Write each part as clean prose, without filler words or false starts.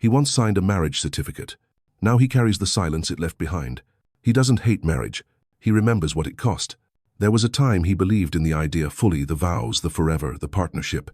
He once signed a marriage certificate. Now he carries the silence it left behind. He doesn't hate marriage. He remembers what it cost. There was a time he believed in the idea fully, the vows, the forever, the partnership.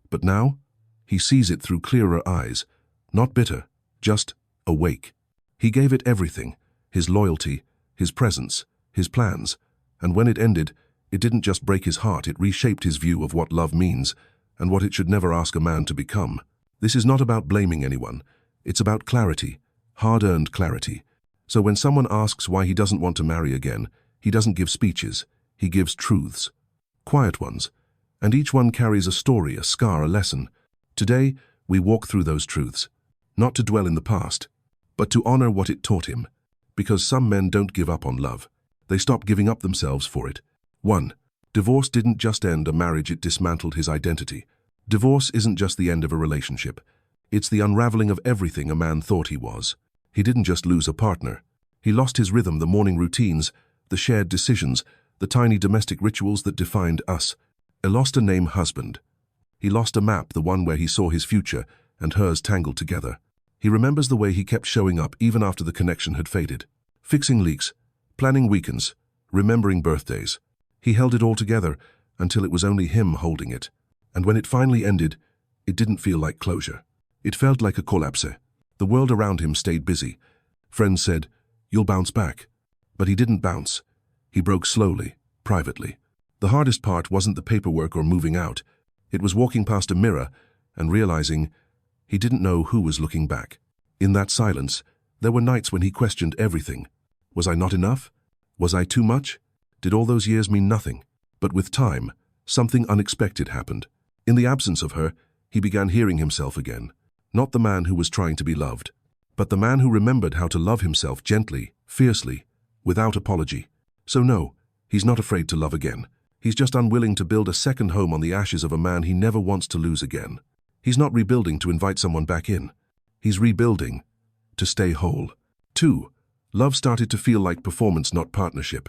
But now, he sees it through clearer eyes. Not bitter, just awake. He gave it everything, his loyalty, his presence, his plans. And when it ended, it didn't just break his heart, it reshaped his view of what love means and what it should never ask a man to become. This is not about blaming anyone. It's about clarity, hard-earned clarity. So when someone asks why he doesn't want to marry again, he doesn't give speeches. He gives truths. Quiet ones. And each one carries a story, a scar, a lesson. Today, we walk through those truths. Not to dwell in the past, but to honor what it taught him. Because some men don't give up on love. They stop giving up themselves for it. 1. Divorce didn't just end a marriage, it dismantled his identity. Divorce isn't just the end of a relationship. It's the unraveling of everything a man thought he was. He didn't just lose a partner. He lost his rhythm, the morning routines, the shared decisions, the tiny domestic rituals that defined us. He lost a name, husband. He lost a map, the one where he saw his future and hers tangled together. He remembers the way he kept showing up even after the connection had faded. Fixing leaks, planning weekends, remembering birthdays. He held it all together until it was only him holding it. And when it finally ended, it didn't feel like closure. It felt like a collapse. The world around him stayed busy. Friends said, "You'll bounce back." But he didn't bounce. He broke slowly, privately. The hardest part wasn't the paperwork or moving out. It was walking past a mirror and realizing he didn't know who was looking back. In that silence, there were nights when he questioned everything. Was I not enough? Was I too much? Did all those years mean nothing? But with time, something unexpected happened. In the absence of her, he began hearing himself again. Not the man who was trying to be loved, but the man who remembered how to love himself gently, fiercely, without apology. So no, he's not afraid to love again. He's just unwilling to build a second home on the ashes of a man he never wants to lose again. He's not rebuilding to invite someone back in. He's rebuilding to stay whole. 2. Love started to feel like performance, not partnership.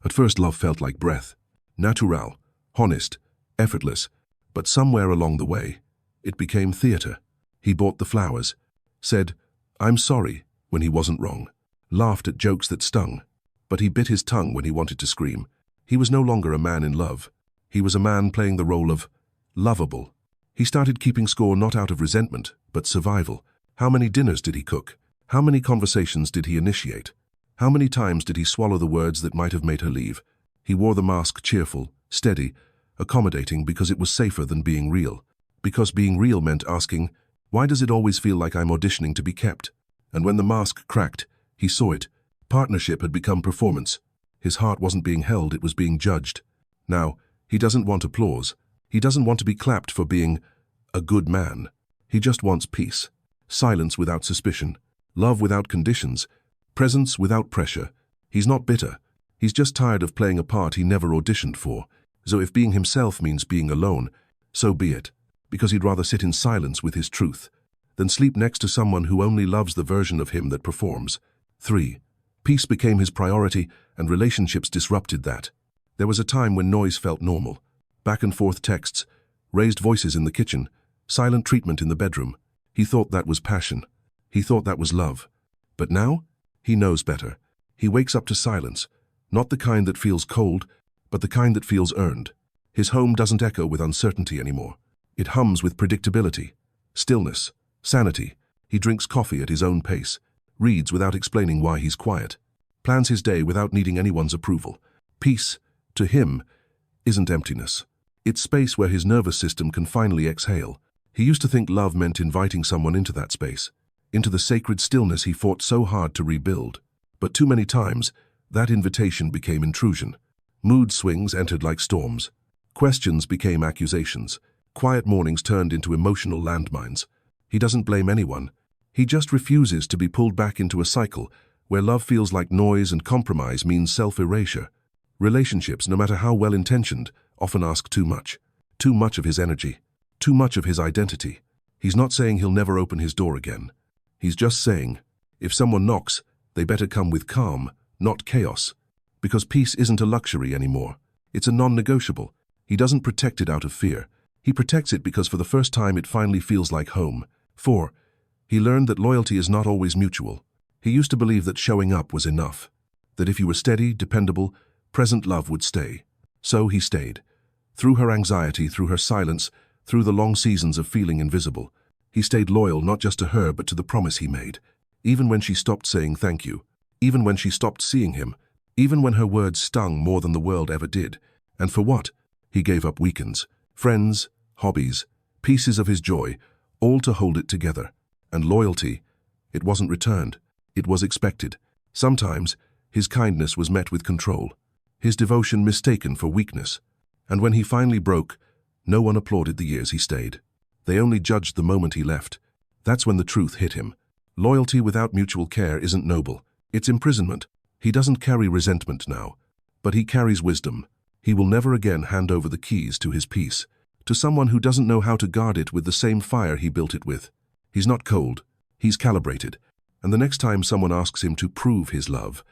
At first, love felt like breath. Natural, honest, effortless. But somewhere along the way, it became theater. He bought the flowers, said, "I'm sorry," when he wasn't wrong, laughed at jokes that stung. But he bit his tongue when he wanted to scream. He was no longer a man in love. He was a man playing the role of lovable. He started keeping score not out of resentment, but survival. How many dinners did he cook? How many conversations did he initiate? How many times did he swallow the words that might have made her leave? He wore the mask, cheerful, steady, accommodating, because it was safer than being real. Because being real meant asking, "Why does it always feel like I'm auditioning to be kept?" And when the mask cracked, he saw it. Partnership had become performance. His heart wasn't being held, it was being judged. Now, he doesn't want applause. He doesn't want to be clapped for being a good man. He just wants peace. Silence without suspicion. Love without conditions. Presence without pressure. He's not bitter. He's just tired of playing a part he never auditioned for. So if being himself means being alone, so be it. Because he'd rather sit in silence with his truth than sleep next to someone who only loves the version of him that performs. 3. Peace became his priority, and relationships disrupted that. There was a time when noise felt normal. Back and forth texts, raised voices in the kitchen, silent treatment in the bedroom. He thought that was passion. He thought that was love. But now, he knows better. He wakes up to silence, not the kind that feels cold, but the kind that feels earned. His home doesn't echo with uncertainty anymore. It hums with predictability, stillness, sanity. He drinks coffee at his own pace, reads without explaining why he's quiet, plans his day without needing anyone's approval. Peace, to him, isn't emptiness. It's space where his nervous system can finally exhale. He used to think love meant inviting someone into that space, into the sacred stillness he fought so hard to rebuild. But too many times, that invitation became intrusion. Mood swings entered like storms. Questions became accusations. Quiet mornings turned into emotional landmines. He doesn't blame anyone. He just refuses to be pulled back into a cycle where love feels like noise and compromise means self-erasure. Relationships, no matter how well-intentioned, often ask too much. Too much of his energy. Too much of his identity. He's not saying he'll never open his door again. He's just saying, if someone knocks, they better come with calm, not chaos. Because peace isn't a luxury anymore. It's a non-negotiable. He doesn't protect it out of fear. He protects it because for the first time it finally feels like home. 4. He learned that loyalty is not always mutual. He used to believe that showing up was enough, that if you were steady, dependable, present, love would stay. So he stayed. Through her anxiety, through her silence, through the long seasons of feeling invisible. He stayed loyal not just to her but to the promise he made. Even when she stopped saying thank you, even when she stopped seeing him, even when her words stung more than the world ever did. And for what? He gave up weekends, friends, hobbies, pieces of his joy, all to hold it together. And loyalty, it wasn't returned. It was expected. Sometimes, his kindness was met with control, his devotion mistaken for weakness. And when he finally broke, no one applauded the years he stayed. They only judged the moment he left. That's when the truth hit him. Loyalty without mutual care isn't noble. It's imprisonment. He doesn't carry resentment now, but he carries wisdom. He will never again hand over the keys to his peace to someone who doesn't know how to guard it with the same fire he built it with. He's not cold. He's calibrated. And the next time someone asks him to prove his love,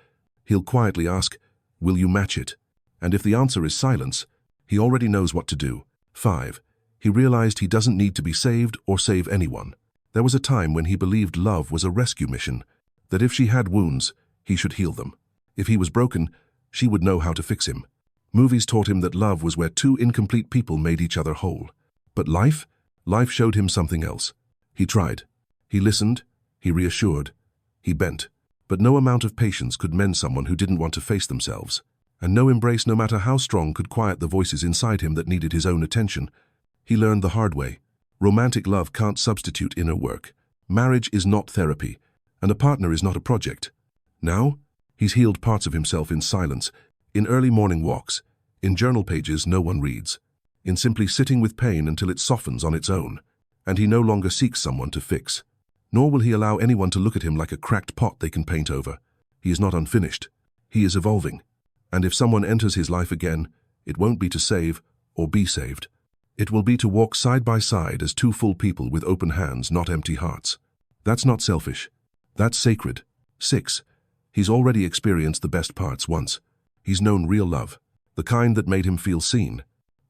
he'll quietly ask, "Will you match it?" And if the answer is silence, he already knows what to do. 5. He realized he doesn't need to be saved or save anyone. There was a time when he believed love was a rescue mission, that if she had wounds, he should heal them. If he was broken, she would know how to fix him. Movies taught him that love was where two incomplete people made each other whole. But life showed him something else. He tried. He listened. He reassured. He bent. But no amount of patience could mend someone who didn't want to face themselves. And no embrace, no matter how strong, could quiet the voices inside him that needed his own attention. He learned the hard way. Romantic love can't substitute inner work. Marriage is not therapy, and a partner is not a project. Now, he's healed parts of himself in silence, in early morning walks, in journal pages no one reads, in simply sitting with pain until it softens on its own. And he no longer seeks someone to fix. Nor will he allow anyone to look at him like a cracked pot they can paint over. He is not unfinished. He is evolving. And if someone enters his life again, it won't be to save or be saved. It will be to walk side by side as two full people with open hands, not empty hearts. That's not selfish. That's sacred. 6. He's already experienced the best parts once. He's known real love, the kind that made him feel seen.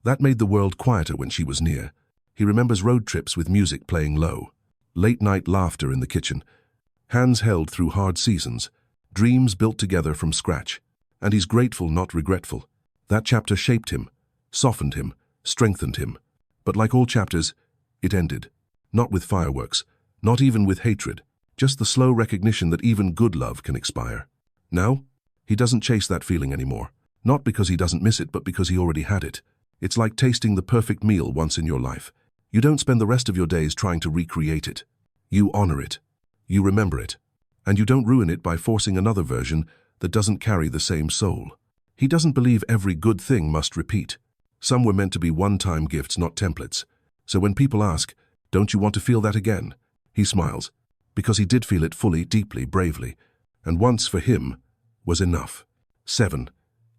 That made the world quieter when she was near. He remembers road trips with music playing low, late-night laughter in the kitchen, hands held through hard seasons, dreams built together from scratch. And he's grateful, not regretful. That chapter shaped him, softened him, strengthened him. But like all chapters, it ended. Not with fireworks, not even with hatred, just the slow recognition that even good love can expire. Now, he doesn't chase that feeling anymore. Not because he doesn't miss it, but because he already had it. It's like tasting the perfect meal once in your life. You don't spend the rest of your days trying to recreate it. You honor it. You remember it. And you don't ruin it by forcing another version that doesn't carry the same soul. He doesn't believe every good thing must repeat. Some were meant to be one-time gifts, not templates. So when people ask, "Don't you want to feel that again?" he smiles, because he did feel it fully, deeply, bravely. And once for him was enough. 7.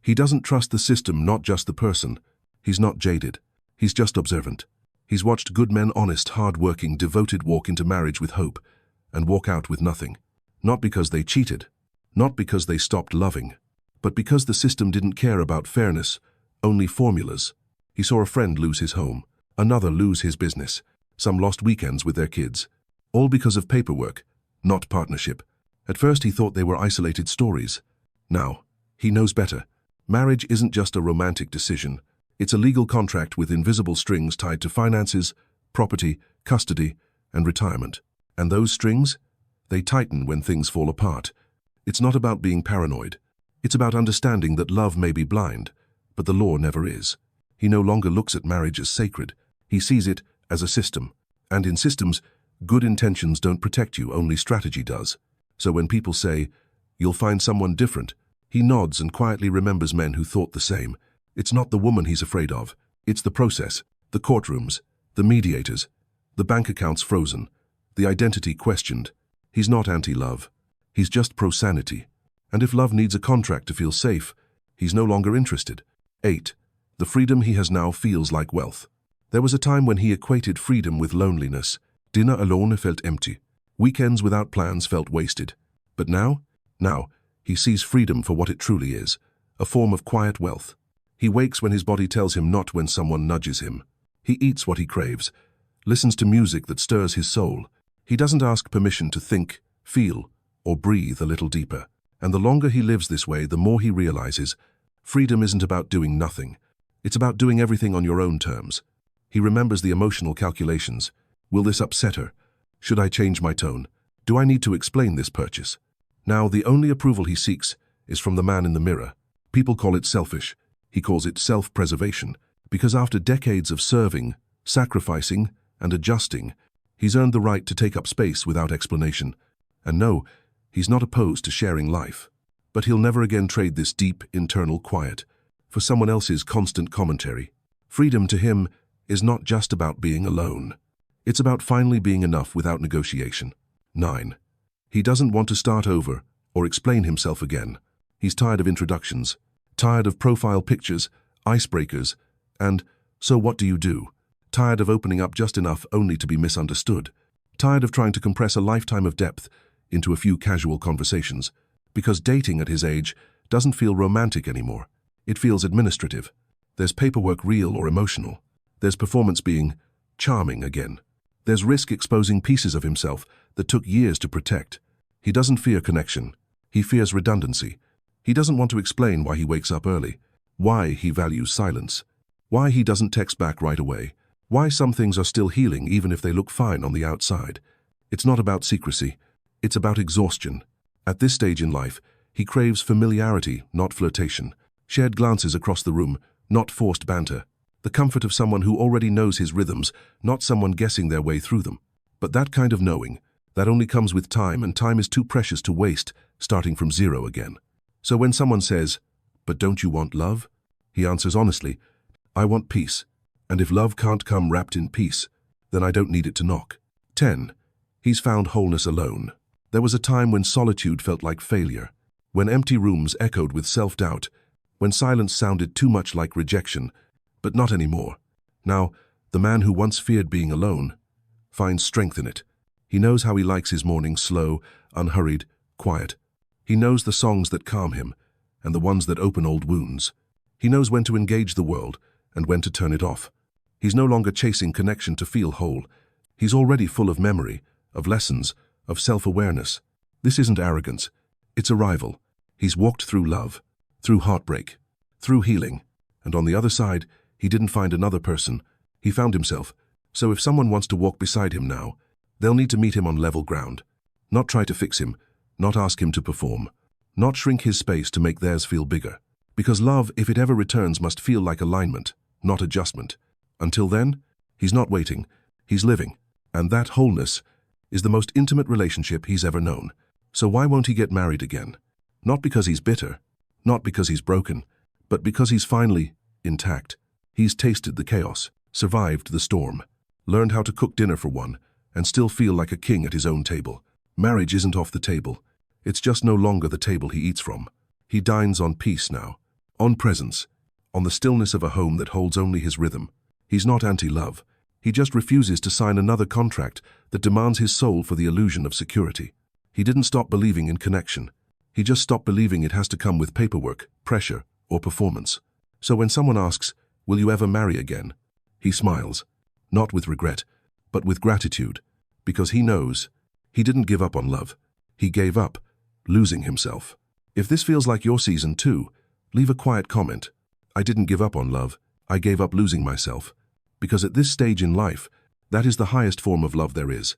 He doesn't trust the system, not just the person. He's not jaded. He's just observant. He's watched good men, honest, hard-working, devoted, walk into marriage with hope and walk out with nothing. Not because they cheated, not because they stopped loving, but because the system didn't care about fairness, only formulas. He saw a friend lose his home, another lose his business, some lost weekends with their kids, all because of paperwork, not partnership. At first he thought they were isolated stories. Now, he knows better. Marriage isn't just a romantic decision. It's a legal contract with invisible strings tied to finances, property, custody, and retirement. And those strings? They tighten when things fall apart. It's not about being paranoid. It's about understanding that love may be blind, but the law never is. He no longer looks at marriage as sacred. He sees it as a system. And in systems, good intentions don't protect you, only strategy does. So when people say, "You'll find someone different," he nods and quietly remembers men who thought the same. It's not the woman he's afraid of. It's the process, the courtrooms, the mediators, the bank accounts frozen, the identity questioned. He's not anti-love. He's just pro-sanity. And if love needs a contract to feel safe, he's no longer interested. 8. The freedom he has now feels like wealth. There was a time when he equated freedom with loneliness. Dinner alone felt empty. Weekends without plans felt wasted. But now, he sees freedom for what it truly is, a form of quiet wealth. He wakes when his body tells him, not when someone nudges him. He eats what he craves, listens to music that stirs his soul, He doesn't ask permission to think, feel, or breathe a little deeper. And the longer he lives this way, the more he realizes freedom isn't about doing nothing. It's about doing everything on your own terms. He remembers the emotional calculations. Will this upset her? Should I change my tone? Do I need to explain this purchase? Now, the only approval he seeks is from the man in the mirror. People call it selfish. He calls it self-preservation, because after decades of serving, sacrificing, and adjusting, he's earned the right to take up space without explanation. And no, he's not opposed to sharing life. But he'll never again trade this deep, internal quiet for someone else's constant commentary. Freedom to him is not just about being alone. It's about finally being enough without negotiation. 9. He doesn't want to start over or explain himself again. He's tired of introductions, tired of profile pictures, icebreakers, and so what do you do? Tired of opening up just enough only to be misunderstood. Tired of trying to compress a lifetime of depth into a few casual conversations. Because dating at his age doesn't feel romantic anymore. It feels administrative. There's paperwork, real or emotional. There's performance being charming again. There's risk exposing pieces of himself that took years to protect. He doesn't fear connection. He fears redundancy. He doesn't want to explain why he wakes up early, why he values silence, why he doesn't text back right away, why some things are still healing even if they look fine on the outside. It's not about secrecy. It's about exhaustion. At this stage in life, he craves familiarity, not flirtation. Shared glances across the room, not forced banter. The comfort of someone who already knows his rhythms, not someone guessing their way through them. But that kind of knowing, that only comes with time, and time is too precious to waste, starting from zero again. So when someone says, "But don't you want love?" he answers honestly, "I want peace. And if love can't come wrapped in peace, then I don't need it to knock." 10. He's found wholeness alone. There was a time when solitude felt like failure, when empty rooms echoed with self-doubt, when silence sounded too much like rejection, but not anymore. Now, the man who once feared being alone finds strength in it. He knows how he likes his mornings slow, unhurried, quiet. He knows the songs that calm him and the ones that open old wounds. He knows when to engage the world and when to turn it off. He's no longer chasing connection to feel whole. He's already full of memory, of lessons, of self-awareness. This isn't arrogance. It's arrival. He's walked through love, through heartbreak, through healing. And on the other side, he didn't find another person. He found himself. So if someone wants to walk beside him now, they'll need to meet him on level ground. Not try to fix him, not ask him to perform, not shrink his space to make theirs feel bigger. Because love, if it ever returns, must feel like alignment, not adjustment. Until then, he's not waiting, he's living. And that wholeness is the most intimate relationship he's ever known. So why won't he get married again? Not because he's bitter, not because he's broken, but because he's finally intact. He's tasted the chaos, survived the storm, learned how to cook dinner for one, and still feel like a king at his own table. Marriage isn't off the table. It's just no longer the table he eats from. He dines on peace now, on presence, on the stillness of a home that holds only his rhythm. He's not anti-love. He just refuses to sign another contract that demands his soul for the illusion of security. He didn't stop believing in connection. He just stopped believing it has to come with paperwork, pressure, or performance. So when someone asks, "Will you ever marry again?" he smiles, not with regret, but with gratitude, because he knows he didn't give up on love. He gave up losing himself. If this feels like your season too, leave a quiet comment. I didn't give up on love. I gave up losing myself. Because at this stage in life, that is the highest form of love there is.